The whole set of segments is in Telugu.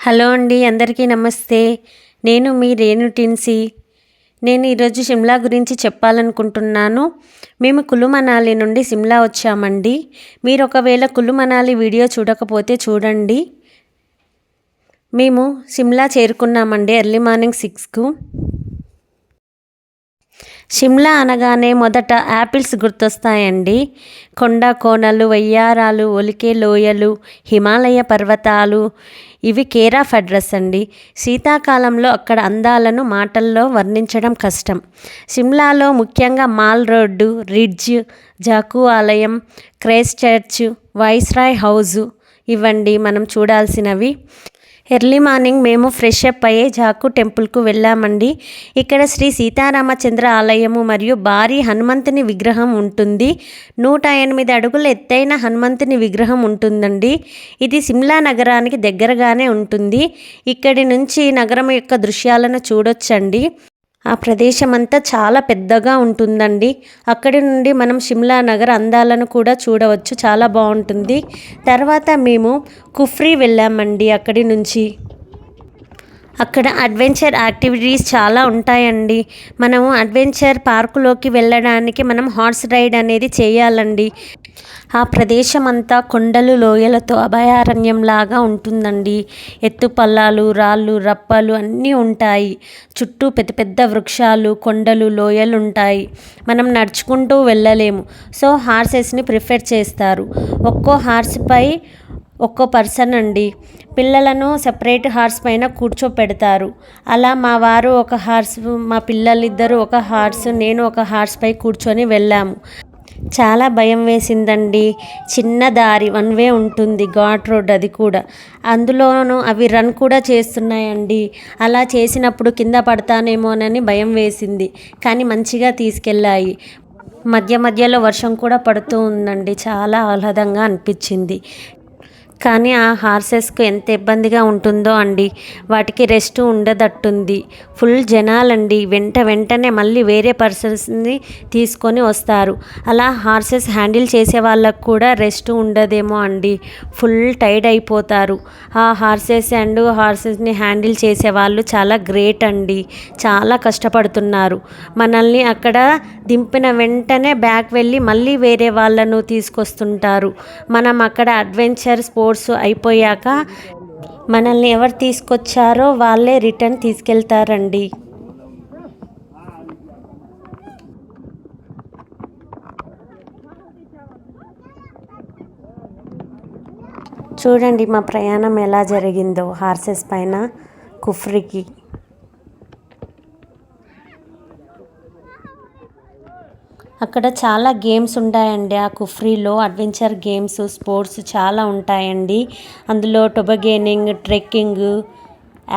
హలో అండి, అందరికీ నమస్తే. నేను మీ రేణు టిన్సీ. నేను ఈరోజు షిమ్లా గురించి చెప్పాలనుకుంటున్నాను. మేము కులు మనాలి నుండి షిమ్లా వచ్చామండి. మీరు ఒకవేళ కులు మనాలి వీడియో చూడకపోతే చూడండి. మేము షిమ్లా చేరుకున్నామండి ఎర్లీ మార్నింగ్ 6కు. షిమ్లా అనగానే మొదట యాపిల్స్ గుర్తొస్తాయండి. కొండ కోనలు, వయ్యారాలు, ఒలికే లోయలు, హిమాలయ పర్వతాలు, ఇవి కేర్ ఆఫ్ అడ్రస్ అండి. శీతాకాలంలో అక్కడ అందాలను మాటల్లో వర్ణించడం కష్టం. షిమ్లాలో ముఖ్యంగా మాల్ రోడ్డు, రిడ్జ్, జాకు ఆలయం, క్రైస్ట్ చర్చ్, వైస్రాయ్ హౌజు ఇవ్వండి మనం చూడాల్సినవి. ఎర్లీ మార్నింగ్ మేము ఫ్రెష్ అప్ అయ్యే జాకు టెంపుల్కు వెళ్ళామండి. ఇక్కడ శ్రీ సీతారామచంద్ర ఆలయము మరియు భారీ హనుమంతుని విగ్రహం ఉంటుంది. 108 అడుగుల ఎత్తైన హనుమంతుని విగ్రహం ఉంటుందండి. ఇది సిమ్లా నగరానికి దగ్గరగానే ఉంటుంది. ఇక్కడి నుంచి నగరం యొక్క దృశ్యాలను చూడొచ్చండి. ఆ ప్రదేశం అంతా చాలా పెద్దగా ఉంటుందండి. అక్కడి నుండి మనం షిమ్లా నగర అందాలను కూడా చూడవచ్చు. చాలా బాగుంటుంది. తర్వాత మేము కుఫ్రీ వెళ్ళామండి. అక్కడి నుంచి అక్కడ అడ్వెంచర్ యాక్టివిటీస్ చాలా ఉంటాయండి. మనము అడ్వెంచర్ పార్కులోకి వెళ్ళడానికి మనం హార్స్ రైడ్ అనేది చేయాలండి. ఆ ప్రదేశం అంతా కొండలు, లోయలతో అభయారణ్యంలాగా ఉంటుందండి. ఎత్తుపల్లాలు, రాళ్ళు, రప్పలు అన్నీ ఉంటాయి. చుట్టూ పెద్ద పెద్ద వృక్షాలు, కొండలు, లోయలు ఉంటాయి. మనం నడుచుకుంటూ వెళ్ళలేము. సో హార్సెస్ని ప్రిఫర్ చేస్తారు. ఒక్కో హార్స్పై ఒక్కో పర్సన్ అండి. పిల్లలను సెపరేట్ హార్స్ పైన కూర్చోపెడతారు. అలా మా వారు ఒక హార్స్, మా పిల్లలిద్దరూ ఒక హార్స్, నేను ఒక హార్స్ పై కూర్చొని వెళ్ళాము. చాలా భయం వేసిందండి. చిన్న దారి, 1 వే ఉంటుంది, ఘాట్ రోడ్ అది కూడా. అందులోనూ అవి రన్ కూడా చేస్తున్నాయండి. అలా చేసినప్పుడు కింద పడతానేమోనని భయం వేసింది. కానీ మంచిగా తీసుకెళ్ళాయి. మధ్య మధ్యలో వర్షం కూడా పడుతూ ఉందండి. చాలా ఆహ్లాదంగా అనిపించింది. కానీ ఆ హార్సెస్కు ఎంత ఇబ్బందిగా ఉంటుందో అండి. వాటికి రెస్ట్ ఉండదట్టుంది. ఫుల్ జనాలండి. వెంటనే మళ్ళీ వేరే పర్సన్స్ని తీసుకొని వస్తారు. అలా హార్సెస్ హ్యాండిల్ చేసే వాళ్ళకు కూడా రెస్ట్ ఉండదేమో అండి. ఫుల్ టైర్డ్ అయిపోతారు. ఆ హార్సెస్ని హ్యాండిల్ చేసే వాళ్ళు చాలా గ్రేట్ అండి. చాలా కష్టపడుతున్నారు. మనల్ని అక్కడ దింపిన వెంటనే బ్యాక్ వెళ్ళి మళ్ళీ వేరే వాళ్ళను తీసుకొస్తుంటారు. మనం అక్కడ అడ్వెంచర్ స్పోర్ట్స్ అయిపోయాక మనల్ని ఎవరు తీసుకొచ్చారో వాళ్ళే రిటర్న్ తీసుకెళ్తారండి. చూడండి మా ప్రయాణం ఎలా జరిగిందో హార్సెస్ పైన కుఫ్రీకి. అక్కడ చాలా గేమ్స్ ఉంటాయండి. ఆ కుఫ్రీలో అడ్వెంచర్ గేమ్స్, స్పోర్ట్స్ చాలా ఉంటాయండి. అందులో tobogganing, trekking,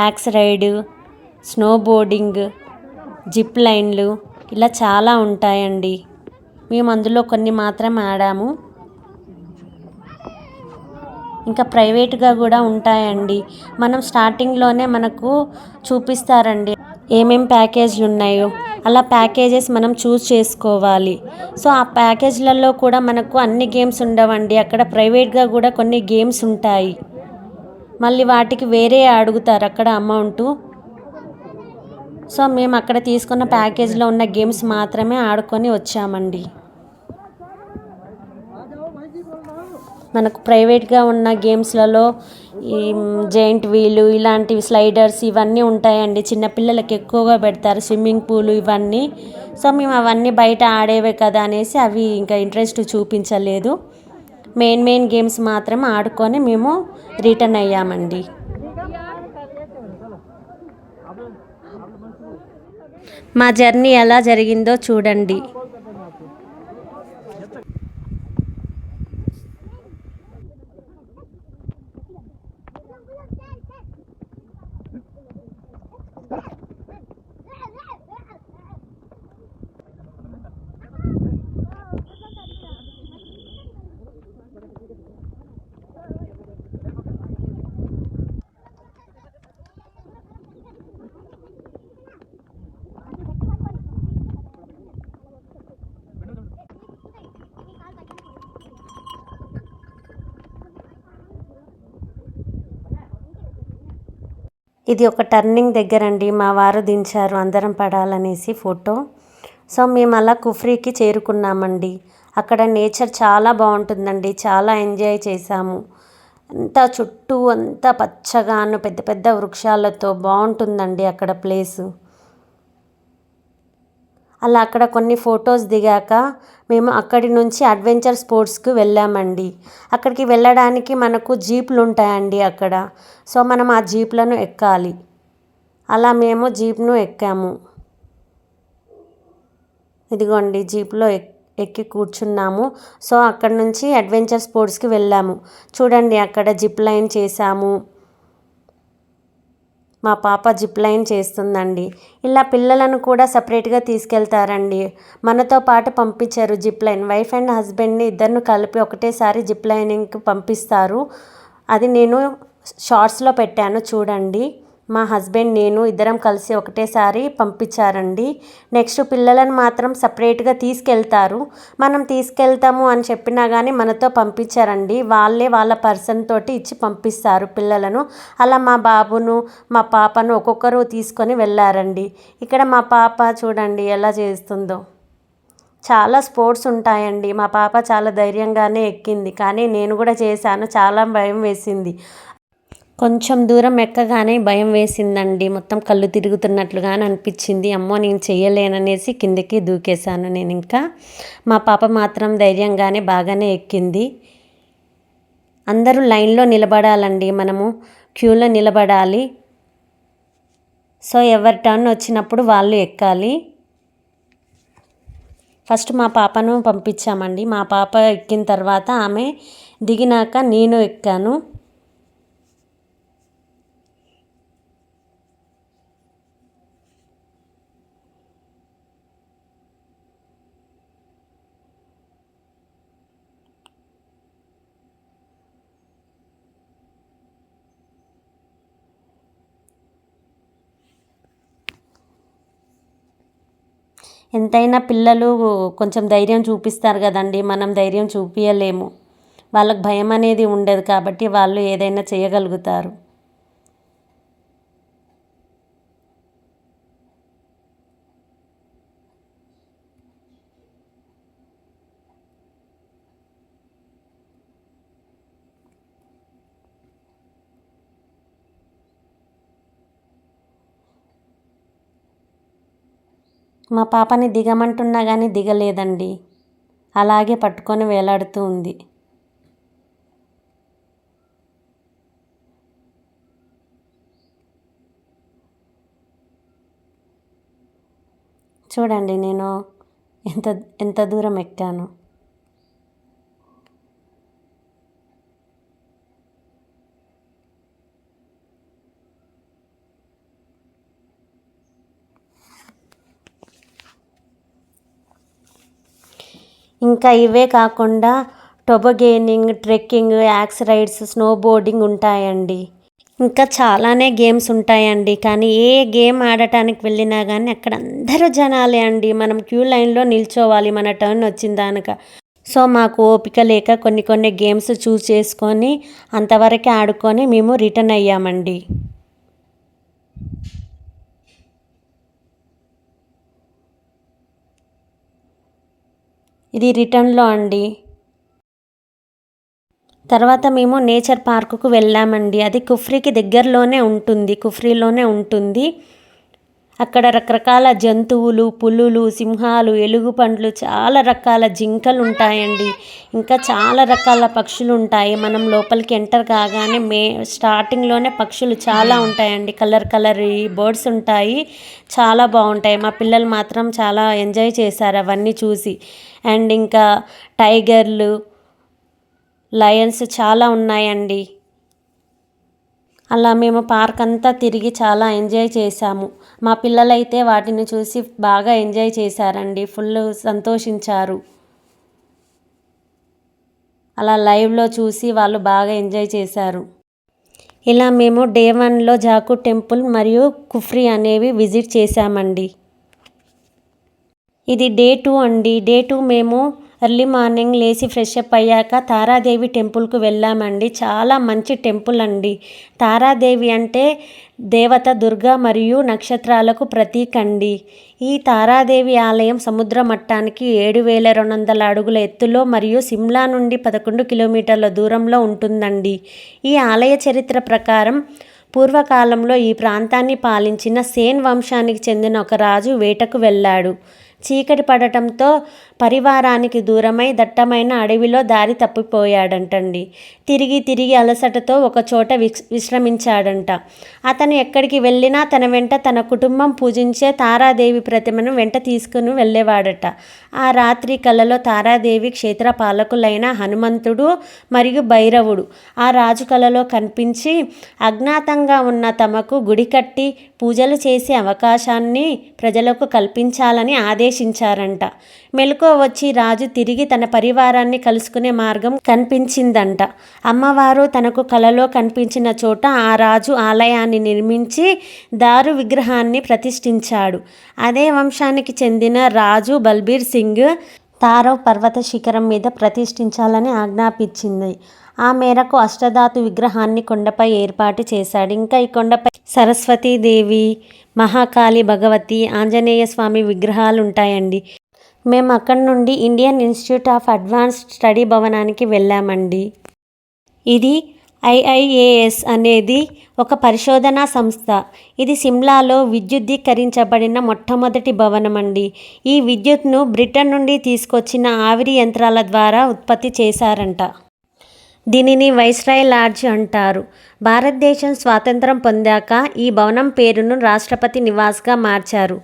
yak ride, snowboarding, zip లైన్లు ఇలా చాలా ఉంటాయండి. మేము అందులో కొన్ని మాత్రం ఆడాము. ఇంకా ప్రైవేట్గా కూడా ఉంటాయండి. మనం స్టార్టింగ్లోనే మనకు చూపిస్తారండి ఏమేం ప్యాకేజ్లు ఉన్నాయో. అలా ప్యాకేజెస్ మనం చూస్ చేసుకోవాలి. సో ఆ ప్యాకేజ్లలో కూడా మనకు అన్ని గేమ్స్ ఉండవండి. అక్కడ ప్రైవేట్గా కూడా కొన్ని గేమ్స్ ఉంటాయి. మళ్ళీ వాటికి వేరే అడుగుతారు అక్కడ అమౌంటు. సో మేము అక్కడ తీసుకున్న ప్యాకేజ్లో ఉన్న గేమ్స్ మాత్రమే ఆడుకొని వచ్చామండి. మనకు ప్రైవేట్గా ఉన్న గేమ్స్లలో ఈ జైంట్ వీలు, ఇలాంటివి స్లైడర్స్ ఇవన్నీ ఉంటాయండి. చిన్నపిల్లలకి ఎక్కువగా పెడతారు. స్విమ్మింగ్ పూలు ఇవన్నీ. సో మేము అవన్నీ బయట ఆడేవే కదా అనేసి అవి ఇంకా ఇంట్రెస్ట్ చూపించలేదు. మెయిన్ గేమ్స్ మాత్రం ఆడుకొని మేము రిటర్న్ అయ్యామండి. మా జర్నీ ఎలా జరిగిందో చూడండి. ఇది ఒక టర్నింగ్ దగ్గర అండి, మా వారు దించారు అందరం పడాలనేసి ఫోటో. సో మేము అలా కుఫ్రీకి చేరుకున్నామండి. అక్కడ నేచర్ చాలా బాగుంటుందండి, చాలా ఎంజాయ్ చేశాము. అంతా చుట్టూ అంతా పచ్చగాను పెద్ద పెద్ద వృక్షాలతో బాగుంటుందండి అక్కడ ప్లేసు. అలా అక్కడ కొన్ని ఫొటోస్ దిగాక మేము అక్కడి నుంచి అడ్వెంచర్ స్పోర్ట్స్కి వెళ్ళామండి. అక్కడికి వెళ్ళడానికి మనకు జీప్లు ఉంటాయండి అక్కడ. సో మనం ఆ జీప్లను ఎక్కాలి. అలా మేము జీప్ను ఎక్కాము. ఇదిగోండి జీప్లో ఎక్కి కూర్చున్నాము. సో అక్కడ నుంచి అడ్వెంచర్ స్పోర్ట్స్కి వెళ్ళాము. చూడండి అక్కడ జిప్ లైన్ చేసాము. మా పాప జిప్ లైన్ చేస్తుందండి. ఇలా పిల్లలను కూడా సపరేట్గా తీసుకెళ్తారండి, మనతో పాటు పంపించారు జిప్ లైన్. వైఫ్ అండ్ హస్బెండ్ని ఇద్దరిని కలిపి ఒకటేసారి జిప్ లైనింగ్కి పంపిస్తారు. అది నేను షార్ట్స్లో పెట్టాను చూడండి. మా హస్బెండ్ నేను ఇద్దరం కలిసి ఒకటేసారి పంపించారండి. నెక్స్ట్ పిల్లలను మాత్రం సపరేట్గా తీసుకెళ్తారు. మనం తీసుకెళ్తాము అని చెప్పినా కానీ మనతో పంపించారండి, వాళ్ళే వాళ్ళ పర్సన్ తోటి ఇచ్చి పంపిస్తారు పిల్లలను. అలా మా బాబును మా పాపను ఒక్కొక్కరు తీసుకొని వెళ్ళారండి. ఇక్కడ మా పాప చూడండి ఎలా చేస్తుందో. చాలా స్పోర్ట్స్ ఉంటాయండి. మా పాప చాలా ధైర్యంగానే ఎక్కింది, కానీ నేను కూడా చేశాను, చాలా భయం వేసింది. కొంచెం దూరం ఎక్కగానే భయం వేసిందండి, మొత్తం కళ్ళు తిరుగుతున్నట్లుగానే అనిపించింది. అమ్మో నేను చెయ్యలేననేసి కిందకి దూకేశాను నేను. ఇంకా మా పాప మాత్రం ధైర్యంగానే బాగానే ఎక్కింది. అందరూ లైన్లో నిలబడాలండి, మనము క్యూలో నిలబడాలి. సో ఎవరి టర్న్ వచ్చినప్పుడు వాళ్ళు ఎక్కాలి. ఫస్ట్ మా పాపను పంపించామండి. మా పాప ఎక్కిన తర్వాత ఆమె దిగినాక నేను ఎక్కాను. ఎంతైనా పిల్లలు కొంచెం ధైర్యం చూపిస్తారు కదండి, మనం ధైర్యం చూపించలేము. వాళ్ళకి భయం అనేది ఉండదు కాబట్టి వాళ్ళు ఏదైనా చేయగలుగుతారు. మా పాపని దిగమంటున్నా కానీ దిగలేదండి, అలాగే పట్టుకొని వేలాడుతూ ఉంది. చూడండి నేను ఎంత ఎంత దూరం ఎక్కాను. ఇంకా ఇవే కాకుండా tobogganing, trekking, yak rides, snowboarding ఉంటాయండి. ఇంకా చాలానే గేమ్స్ ఉంటాయండి. కానీ ఏ గేమ్ ఆడటానికి వెళ్ళినా కానీ అక్కడ అందరూ జనాలే అండి. మనం క్యూ లైన్లో నిల్చోవాలి మన టర్న్ వచ్చిందాక. సో మాకు ఓపిక లేక కొన్ని గేమ్స్ చూస్ చేసుకొని అంతవరకే ఆడుకొని మేము రిటర్న్ అయ్యామండి. ఇది రిటర్న్లో అండి. తర్వాత మేము నేచర్ పార్కుకు వెళ్ళామండి. అది కుఫ్రీకి దగ్గరలోనే ఉంటుంది, కుఫ్రీలోనే ఉంటుంది. అక్కడ రకరకాల జంతువులు, పులులు, సింహాలు, ఎలుగుబంట్లు, చాలా రకాల జింకలు ఉంటాయండి. ఇంకా చాలా రకాల పక్షులు ఉంటాయి. మనం లోపలికి ఎంటర్ కాగానే స్టార్టింగ్లోనే పక్షులు చాలా ఉంటాయండి. కలర్ బర్డ్స్ ఉంటాయి, చాలా బాగుంటాయి. మా పిల్లలు మాత్రం చాలా ఎంజాయ్ చేశారు అవన్నీ చూసి. అండ్ ఇంకా టైగర్లు, లయన్స్ చాలా ఉన్నాయండి. అలా మేము పార్క్ అంతా తిరిగి చాలా ఎంజాయ్ చేశాము. మా పిల్లలైతే వాటిని చూసి బాగా ఎంజాయ్ చేశారండి, ఫుల్ సంతోషించారు. అలా లైవ్లో చూసి వాళ్ళు బాగా ఎంజాయ్ చేశారు. ఇలా మేము డే 1లో జాకు టెంపుల్ మరియు కుఫ్రీ అనేవి విజిట్ చేశామండి. ఇది డే 2 అండి. డే 2 మేము ఎర్లీ మార్నింగ్ లేచి ఫ్రెష్ అప్ అయ్యాక తారాదేవి టెంపుల్కు వెళ్ళామండి. చాలా మంచి టెంపుల్ అండి. తారాదేవి అంటే దేవత దుర్గా మరియు నక్షత్రాలకు ప్రతీక అండి. ఈ తారాదేవి ఆలయం సముద్ర మట్టానికి 7,200 అడుగుల ఎత్తులో మరియు సిమ్లా నుండి 11 కిలోమీటర్ల దూరంలో ఉంటుందండి. ఈ ఆలయ చరిత్ర ప్రకారం పూర్వకాలంలో ఈ ప్రాంతాన్ని పాలించిన సేన్ వంశానికి చెందిన ఒక రాజు వేటకు వెళ్ళాడు. చీకటి పడటంతో పరివారానికి దూరమై దట్టమైన అడవిలో దారి తప్పిపోయాడంటండి. తిరిగి అలసటతో ఒకచోట విశ్రమించాడంట. అతను ఎక్కడికి వెళ్ళినా తన వెంట తన కుటుంబం పూజించే తారాదేవి ప్రతిమను వెంట తీసుకుని వెళ్ళేవాడట. ఆ రాత్రి కలలో తారాదేవి క్షేత్రపాలకులైన హనుమంతుడు మరియు భైరవుడు ఆ రాజు కలలో కనిపించి అజ్ఞాతంగా ఉన్న తమకు గుడి కట్టి పూజలు చేసే అవకాశాన్ని ప్రజలకు కల్పించాలని ఆదేశించారంట. మెలకువ వచ్చి రాజు తిరిగి తన పరివారాన్ని కలుసుకునే మార్గం కనిపించిందంట. అమ్మవారు తనకు కలలో కనిపించిన చోట ఆ రాజు ఆలయాన్ని నిర్మించి దారు విగ్రహాన్ని ప్రతిష్ఠించాడు. అదే వంశానికి చెందిన రాజు బల్బీర్ సింగ్ తారవ్ పర్వత శిఖరం మీద ప్రతిష్ఠించాలని ఆజ్ఞాపించింది. ఆ మేరకు అష్టధాతు విగ్రహాన్ని కొండపై ఏర్పాటు చేశాడు. ఇంకా ఈ కొండపై సరస్వతీదేవి, మహాకాళి, భగవతి, ఆంజనేయ స్వామి విగ్రహాలు ఉంటాయండి. మేము అక్కడి నుండి Indian institute of advanced study భవనానికి వెళ్ళామండి. ఇది ఐఐఏఎస్ అనేది ఒక పరిశోధనా సంస్థ. ఇది సిమ్లాలో విద్యుద్దీకరించబడిన మొట్టమొదటి భవనం అండి. ఈ విద్యుత్ను బ్రిటన్ నుండి తీసుకొచ్చిన ఆవిరి యంత్రాల ద్వారా ఉత్పత్తి చేశారంట. దీనిని వైస్రాయ్ లాడ్జ్ అంటారు. భారతదేశం స్వాతంత్రం పొందాక ఈ భవనం పేరును రాష్ట్రపతి నివాస్గా మార్చారు.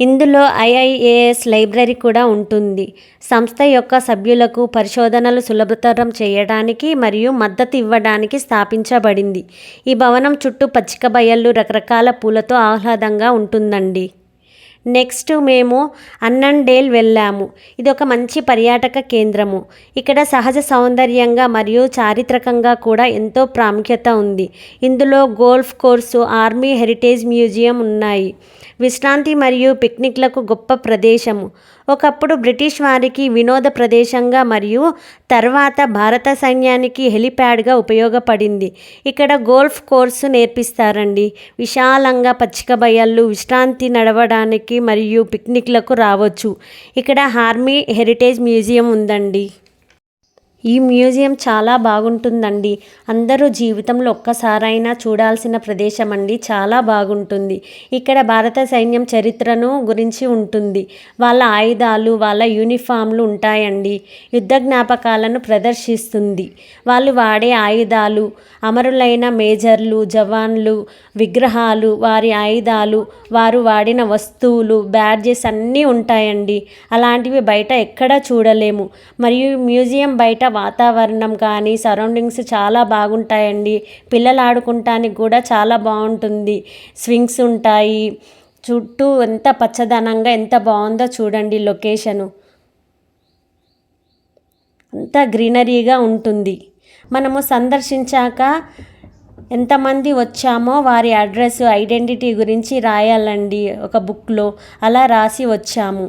ఇందులో ఐఐఏఎస్ లైబ్రరీ కూడా ఉంటుంది. సంస్థ యొక్క సభ్యులకు పరిశోధనలు సులభతరం చేయడానికి మరియు మద్దతు ఇవ్వడానికి స్థాపించబడింది. ఈ భవనం చుట్టూ పచ్చిక బయళ్ళు, రకరకాల పూలతో ఆహ్లాదంగా ఉంటుందండి. నెక్స్ట్ మేము అన్నన్డేల్ వెళ్ళాము. ఇది ఒక మంచి పర్యాటక కేంద్రము. ఇక్కడ సహజ సౌందర్యంగా మరియు చారిత్రకంగా కూడా ఎంతో ప్రాముఖ్యత ఉంది. ఇందులో golf course, army heritage museum ఉన్నాయి. విశ్రాంతి మరియు పిక్నిక్లకు గొప్ప ప్రదేశము. ఒకప్పుడు బ్రిటిష్ వారికి వినోద ప్రదేశంగా మరియు తర్వాత భారత సైన్యానికి హెలిప్యాడ్గా ఉపయోగపడింది. ఇక్కడ గోల్ఫ్ కోర్సు నేర్పిస్తారండి. విశాలంగా పచ్చిక బయళ్ళు, విశ్రాంతి నడవడానికి మరియు పిక్నిక్లకు రావచ్చు. ఇక్కడ ఆర్మీ హెరిటేజ్ మ్యూజియం ఉందండి. ఈ మ్యూజియం చాలా బాగుంటుందండి. అందరూ జీవితంలో ఒక్కసారైనా చూడాల్సిన ప్రదేశం అండి. చాలా బాగుంటుంది. ఇక్కడ భారత సైన్యం చరిత్రను గురించి ఉంటుంది. వాళ్ళ ఆయుధాలు, వాళ్ళ యూనిఫామ్లు ఉంటాయండి. యుద్ధ జ్ఞాపకాలను ప్రదర్శిస్తుంది. వాళ్ళు వాడే ఆయుధాలు, అమరులైన మేజర్లు, జవాన్లు విగ్రహాలు, వారి ఆయుధాలు, వారు వాడిన వస్తువులు, బ్యాడ్జెస్ అన్నీ ఉంటాయండి. అలాంటివి బయట ఎక్కడా చూడలేము. మరియు మ్యూజియం బయట వాతావరణం కానీ సరౌండింగ్స్ చాలా బాగుంటాయండి. పిల్లలు ఆడుకుంటానికి కూడా చాలా బాగుంటుంది. స్వింగ్స్ ఉంటాయి. చుట్టూ ఎంత పచ్చదనంగా ఎంత బాగుందో చూడండి. లొకేషను అంతా గ్రీనరీగా ఉంటుంది. మనము సందర్శించాక ఎంతమంది వచ్చామో వారి అడ్రస్, ఐడెంటిటీ గురించి రాయాలండి ఒక బుక్లో. అలా రాసి వచ్చాము.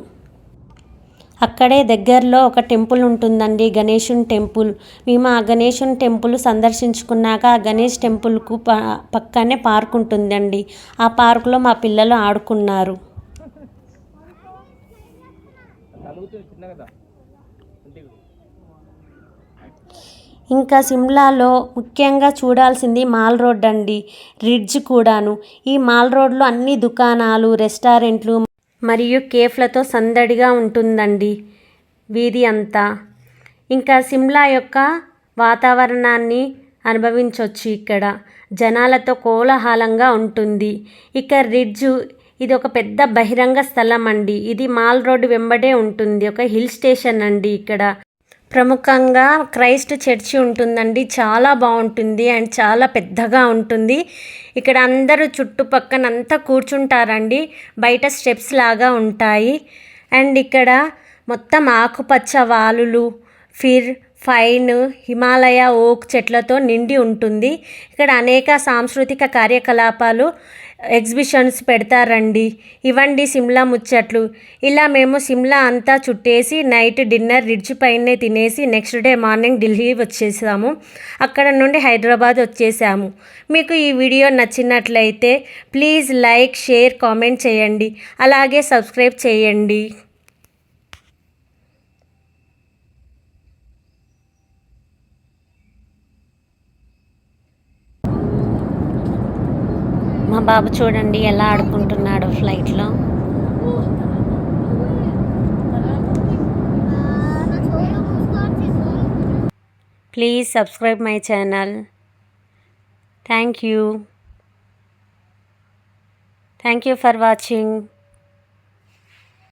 అక్కడే దగ్గరలో ఒక టెంపుల్ ఉంటుందండి, గణేశుని టెంపుల్. మేము ఆ గణేశుని టెంపుల్ సందర్శించుకున్నాక ఆ గణేష్ టెంపుల్కు పక్కనే పార్క్ ఉంటుందండి. ఆ పార్కులో మా పిల్లలు ఆడుకున్నారు. ఇంకా సిమ్లాలో ముఖ్యంగా చూడాల్సింది మాల్ రోడ్ అండి, రిడ్జ్ కూడాను. ఈ మాల్ రోడ్లో అన్ని దుకాణాలు, రెస్టారెంట్లు మరియు కేఫ్లతో సందడిగా ఉంటుందండి వీధి అంతా. ఇంకా సిమ్లా యొక్క వాతావరణాన్ని అనుభవించవచ్చు. ఇక్కడ జనాలతో కోలాహలంగా ఉంటుంది. ఇక రిడ్జు ఇది ఒక పెద్ద బహిరంగ స్థలం అండి. ఇది మాల్ రోడ్డు వెంబడే ఉంటుంది. ఒక హిల్ స్టేషన్ అండి. ఇక్కడ ప్రముఖంగా క్రైస్ట్ చర్చి ఉంటుందండి. చాలా బాగుంటుంది అండ్ చాలా పెద్దగా ఉంటుంది. ఇక్కడ అందరూ చుట్టుపక్కనంతా కూర్చుంటారండి. బయట స్టెప్స్ లాగా ఉంటాయి. అండ్ ఇక్కడ మొత్తం ఆకుపచ్చ వాలులు, ఫైన్, హిమాలయ ఓక్ చెట్లతో నిండి ఉంటుంది. ఇక్కడ అనేక సాంస్కృతిక కార్యకలాపాలు, ఎగ్జిబిషన్స్ పెడతారండి. ఇవండి సిమ్లా ముచ్చట్లు. ఇలా మేము సిమ్లా అంతా చుట్టేసి నైట్ డిన్నర్ రిడ్జ్ పైనే తినేసి నెక్స్ట్ డే మార్నింగ్ ఢిల్లీ వచ్చేసాము. అక్కడ నుండి హైదరాబాద్ వచ్చేసాము. మీకు ఈ వీడియో నచ్చినట్లయితే ప్లీజ్ లైక్, షేర్, కామెంట్ చేయండి. అలాగే సబ్స్క్రైబ్ చేయండి. మా బాబు చూడండి ఎలా ఆడుకుంటున్నాడు ఫ్లైట్లో. Please subscribe my channel. Thank you for watching.